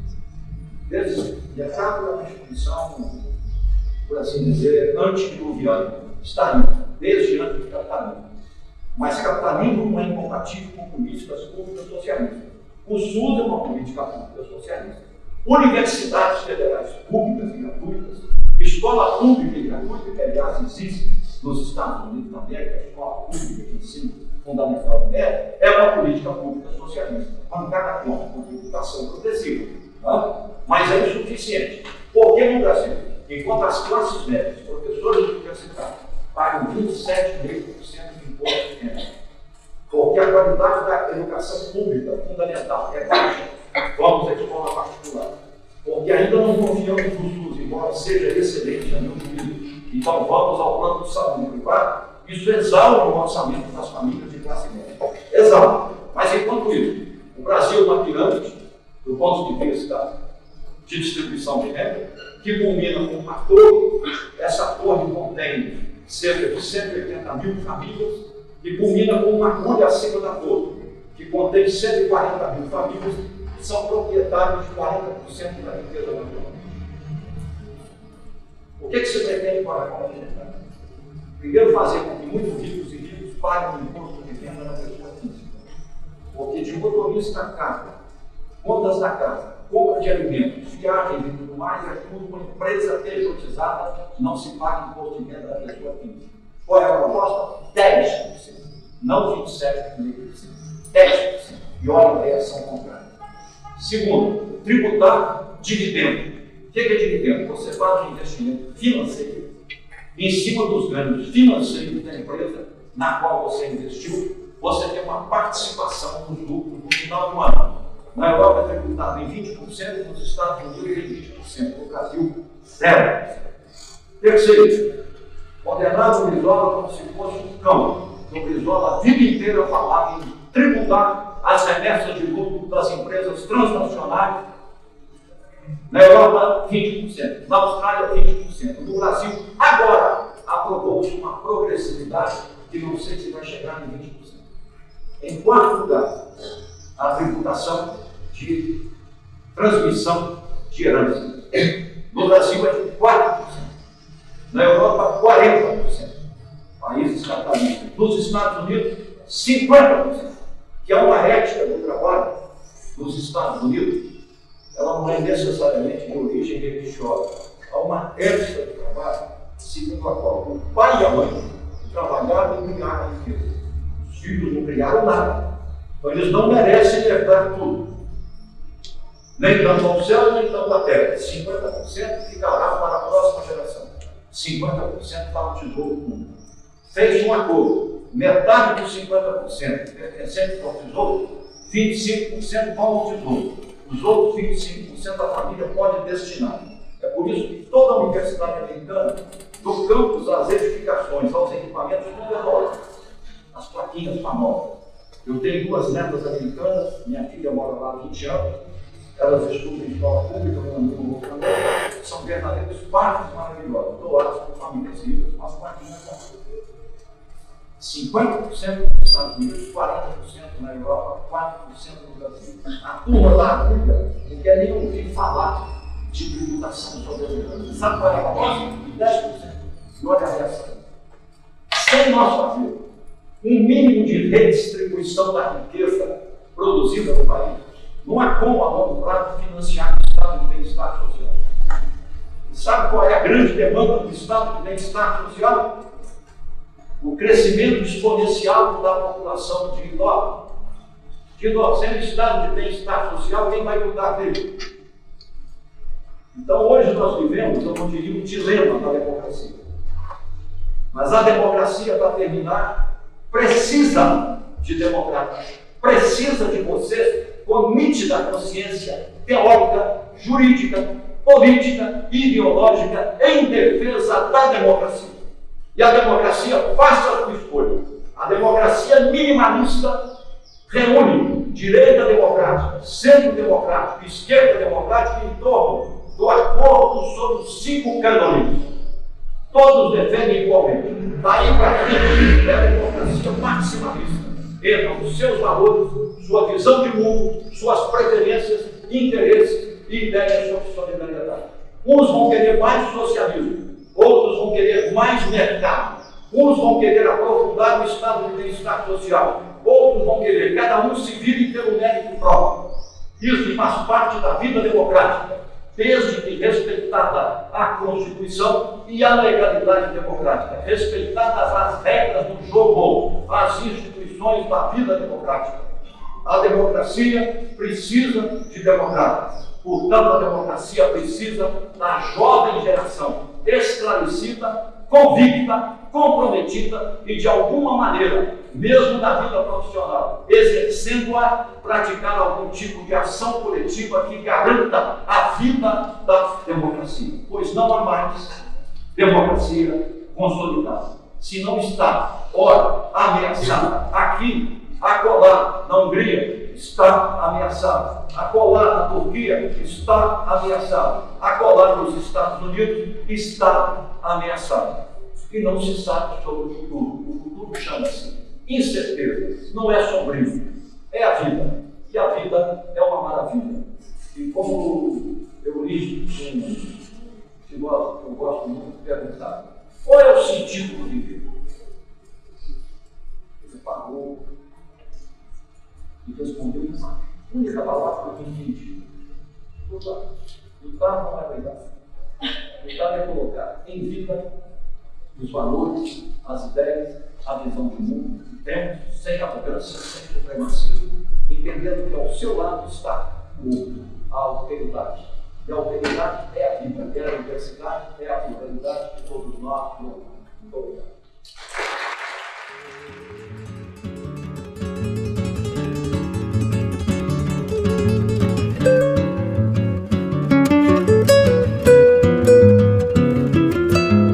S3: Desde sempre. O mercado é uma instituição, por assim dizer, antediluviana. Está aí, desde antes do capitalismo. Mas capitalismo não é incompatível com políticas públicas socialistas. O SUS é uma política pública socialista. Universidades federais públicas e gratuitas, escola pública e gratuita, que aliás existe nos Estados Unidos também, que é a escola pública de ensino fundamental e médio, é uma política pública socialista, bancada com tributação progressiva. Tá? Mas é insuficiente. Porque no Brasil, enquanto as classes médias, professores universitários, pagam 27,5% de imposto de renda, porque a qualidade da educação pública fundamental é baixa, vamos à escola particular. Porque ainda não confiamos no SUS, embora seja excelente a meu juízo. Então vamos ao plano de saúde privado. Isso exaure o orçamento das famílias de classe média. Exaure. Mas enquanto isso, o Brasil é uma pirâmide, do ponto de vista de distribuição de renda, que culmina com uma torre. Essa torre contém cerca de 180 mil famílias e culmina com uma agulha acima da torre, que contém 140 mil famílias que são proprietários de 40% da riqueza nacional. O que se pretende com a reforma tributária? Primeiro, fazer com que muitos ricos e ricos paguem o imposto de renda na pessoa física. Porque de motorista a casa, contas da casa, compra de alimentos, viagens e tudo mais, é tudo uma empresa pejotizada, não se paga imposto de renda da pessoa física.
S1: Qual é a proposta? 10%. Não 27,5%. 10%. E olha a reação contrária. Segundo, tributar dividendo. O que é dividendo? Você faz um investimento financeiro em cima dos ganhos financeiros da empresa na qual você investiu, você tem uma participação nos lucros no final do ano. Na Europa é tributado em 20%, nos Estados Unidos em 20%, no Brasil 0%. Terceiro, condenar o Brizola como se fosse um cão. O Brizola a vida inteira falava em tributar as remessas de lucro das empresas transnacionais. Na Europa, 20%. Na Austrália, 20%. No Brasil, agora, aprovou-se uma progressividade que não sei se vai chegar em 20%. Em quarto lugar, a tributação de transmissão de herança. No Brasil, é de 4%. Na Europa, 40%. Países capitalistas. Nos Estados Unidos, 50%. Que é uma ética do trabalho nos Estados Unidos. Ela não é necessariamente de origem religiosa. Há uma ética do trabalho, segundo a qual o pai e a mãe trabalharam e criaram a riqueza. Os filhos não criaram nada. Então eles não merecem herdar tudo. Nem tanto ao céu, nem tanto à terra. 50% ficará para a próxima geração. 50% para o tesouro comum. Fez um acordo. Metade dos 50% pertencente ao tesouro, 25% vão ao tesouro. Os outros 25% a família pode destinar. É por isso que toda a universidade americana, do campus às edificações, aos equipamentos, tudo é dólar. As plaquinhas famosas. Eu tenho 2 netas americanas, minha filha mora lá há 20 anos, elas estudam em escola pública, meu amigo também, são verdadeiros parques maravilhosos, doados por famílias ricas, mas plaquinhas são 50% nos Estados Unidos, 40% na Europa, 4% no Brasil. A turma lá não quer nem ouvir falar de tributação sobre a herança. Sabe qual é a nossa? 10%. E olha a reação. Sem nós fazer um mínimo de redistribuição da riqueza produzida no país, não há como a longo prazo financiar o estado de bem-estar social. Sabe qual é a grande demanda do estado de bem-estar social? O crescimento exponencial da população de idosos. De idosos, sendo estado de bem-estar social, quem vai cuidar dele? Então, hoje nós vivemos, eu não diria um dilema da democracia. Mas a democracia, para terminar, precisa de democratas. Precisa de você com nítida consciência teórica, jurídica, política e ideológica em defesa da democracia. E a democracia faça a sua escolha. A democracia minimalista reúne direita democrática, centro democrático, esquerda democrática em torno do acordo sobre os 5 cânones. Todos defendem igualmente. Daí para frente é a democracia maximalista. Entram os seus valores, sua visão de mundo, suas preferências, interesses e ideias sobre solidariedade. Uns vão querer mais socialismo, outros vão querer mais mercado. Uns vão querer aprofundar o estado de bem-estar social, outros vão querer, cada um se vire pelo mérito próprio. Isso faz parte da vida democrática, desde que respeitada a Constituição e a legalidade democrática, respeitadas as regras do jogo, as instituições da vida democrática. A democracia precisa de democratas. Portanto, a democracia precisa da jovem geração esclarecida, convicta, comprometida e, de alguma maneira, mesmo na vida profissional, exercendo-a, praticar algum tipo de ação coletiva que garanta a vida da democracia. Pois não há mais democracia consolidada. Se não está, ora, ameaçada aqui, acolá, na Hungria, está ameaçada. Acolá, na Turquia, está ameaçada. Acolá, nos Estados Unidos, está ameaçada. E não se sabe sobre o futuro. O futuro chama-se incerteza. Não é sombrio. É a vida. E a vida é uma maravilha. E como eu li um filósofo que eu gosto muito de perguntar, qual é o sentido do viver? Ele parou e respondeu uma única palavra que eu entendi. Lutar. Lutar não é verdade. Lutar é colocar em vida os valores, as ideias, a visão de mundo que temos, sem arrogância, sem supremacismo, entendendo que ao seu lado está a alteridade. E a alteridade é a vida, é a diversidade, é a pluralidade que todos nós não. Muito obrigado.